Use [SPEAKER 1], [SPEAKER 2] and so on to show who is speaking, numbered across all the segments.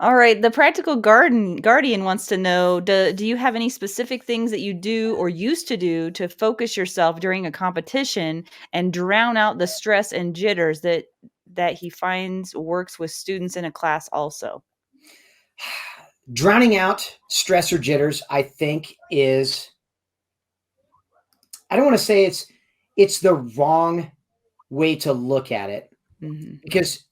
[SPEAKER 1] All right. The practical guardian wants to know, do you have any specific things that you do or used to do to focus yourself during a competition and drown out the stress and jitters that he finds works with students in a class also?
[SPEAKER 2] Drowning out stress or jitters, I think, is, I don't want to say it's the wrong way to look at it,
[SPEAKER 1] Mhm.
[SPEAKER 2] because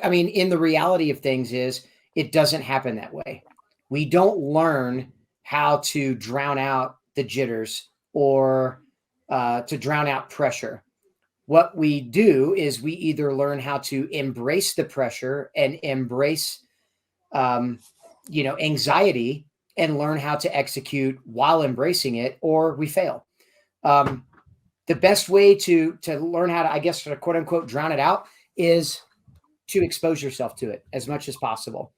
[SPEAKER 2] I mean, in the reality of things is it doesn't happen that way. We don't learn how to drown out the jitters or to drown out pressure. What we do is we either learn how to embrace the pressure and embrace, um, anxiety, and learn how to execute while embracing it, or we fail. Um, the best way to learn how to, I guess, sort of quote unquote drown it out is to expose yourself to it as much as possible.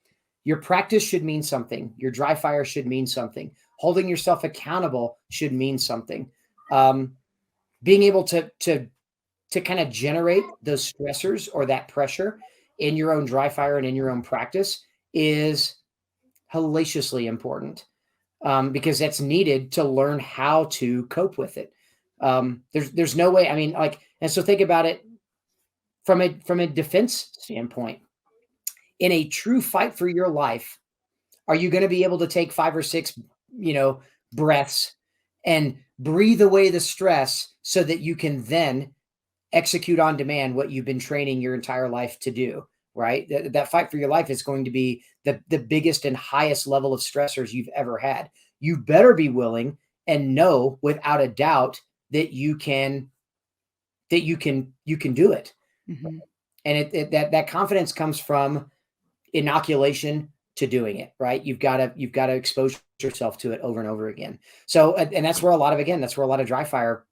[SPEAKER 2] Your practice should mean something. Your dry fire should mean something. Holding yourself accountable should mean something. Being able to kind of generate those stressors or that pressure in your own dry fire and in your own practice is hellaciously important, because that's needed to learn how to cope with it. There's no way. I mean, like, and so think about it from a defense standpoint. In a true fight for your life, are you going to be able to take 5 or 6, breaths and breathe away the stress so that you can then execute on demand what you've been training your entire life to do? Right? That fight for your life is going to be the biggest and highest level of stressors you've ever had. You better be willing and know without a doubt that you can do it.
[SPEAKER 1] Mhm.
[SPEAKER 2] And that confidence comes from inoculation to doing it, right? You've got to expose yourself to it over and over again. So, and that's where a lot of dry fire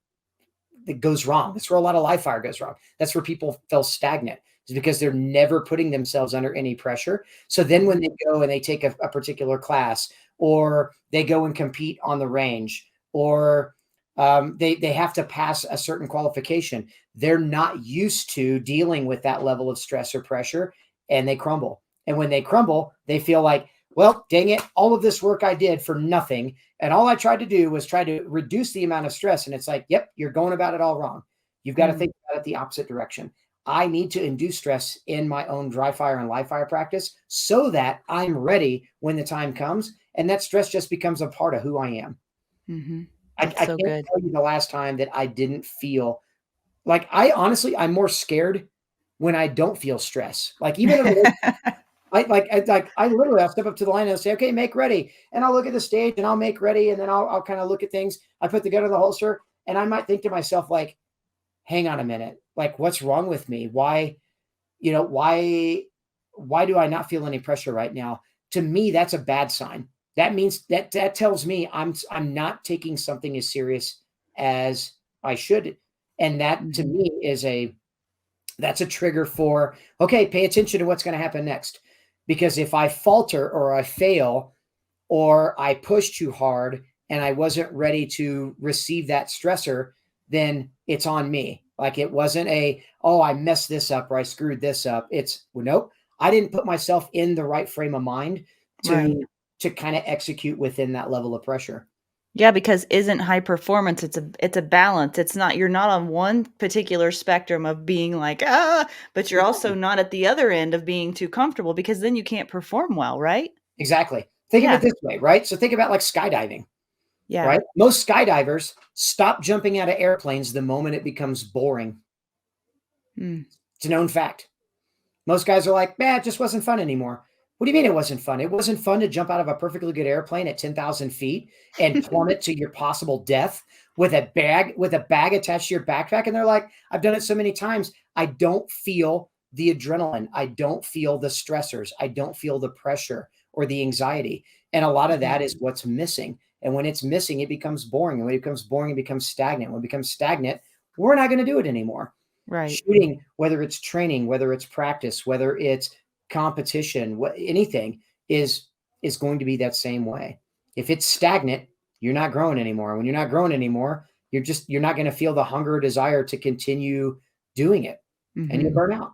[SPEAKER 2] that goes wrong. That's where a lot of live fire goes wrong. That's where people feel stagnant, is because they're never putting themselves under any pressure. So then when they go and they take a particular class, or they go and compete on the range, or they have to pass a certain qualification, they're not used to dealing with that level of stress or pressure, and they crumble. And when they crumble, they feel like, well, dang it, all of this work I did for nothing. And all I tried to do was try to reduce the amount of stress. And it's like, yep, you're going about it all wrong. You've got to
[SPEAKER 1] Mm.
[SPEAKER 2] think about it the opposite direction. I need to induce stress in my own dry fire and live fire practice so that I'm ready when the time comes. And that stress just becomes a part of who I am.
[SPEAKER 1] Mhm.
[SPEAKER 2] I
[SPEAKER 1] That's
[SPEAKER 2] can't
[SPEAKER 1] so good.
[SPEAKER 2] tell you the last time that I didn't feel like, I'm more scared when I don't feel stress. Like, even in the I literally, I'll step up to the line and I'll say, okay, make ready. And I'll look at the stage and I'll make ready. And then I'll kind of look at things. I put the gun in the holster and I might think to myself, like, hang on a minute. Like, what's wrong with me? Why do I not feel any pressure right now? To me, that's a bad sign. That means that tells me I'm not taking something as serious as I should. And that to
[SPEAKER 1] Mhm.
[SPEAKER 2] me that's a trigger for, okay, pay attention to what's going to happen next. Because if I falter or I fail or I push too hard and I wasn't ready to receive that stressor, then it's on me. Like, it wasn't oh, I messed this up or I screwed this up. It's, well, nope, I didn't put myself in the right frame of mind
[SPEAKER 1] Right.
[SPEAKER 2] to kind of execute within that level of pressure.
[SPEAKER 1] Yeah, because isn't high performance, it's a balance. It's not, you're not on one particular spectrum of being like, "Ah," but you're also
[SPEAKER 2] Exactly.
[SPEAKER 1] not at the other end of being too comfortable, because then you can't perform well, right?
[SPEAKER 2] Exactly. Think of it
[SPEAKER 1] Yeah.
[SPEAKER 2] this way, right? So think about like skydiving.
[SPEAKER 1] Yeah.
[SPEAKER 2] Right? Most skydivers stop jumping out of airplanes the moment it becomes boring.
[SPEAKER 1] Mm.
[SPEAKER 2] It's a known fact. Most guys are like, man, it just wasn't fun anymore. What do you mean it wasn't fun? It wasn't fun to jump out of a perfectly good airplane at 10,000 feet and plummet to your possible death with a bag attached to your backpack. And they're like, I've done it so many times. I don't feel the adrenaline. I don't feel the stressors. I don't feel the pressure or the anxiety. And a lot of
[SPEAKER 1] Mhm.
[SPEAKER 2] that is what's missing. And when it's missing, it becomes boring. And when it becomes boring, it becomes stagnant. When it becomes stagnant, we're not going to do it anymore.
[SPEAKER 1] Right.
[SPEAKER 2] Shooting, whether it's training, whether it's practice, whether it's competition, anything is going to be that same way. If it's stagnant, you're not growing anymore. When you're not growing anymore, you're not going to feel the hunger or desire to continue doing it, and you'll
[SPEAKER 1] Mhm.
[SPEAKER 2] burn out.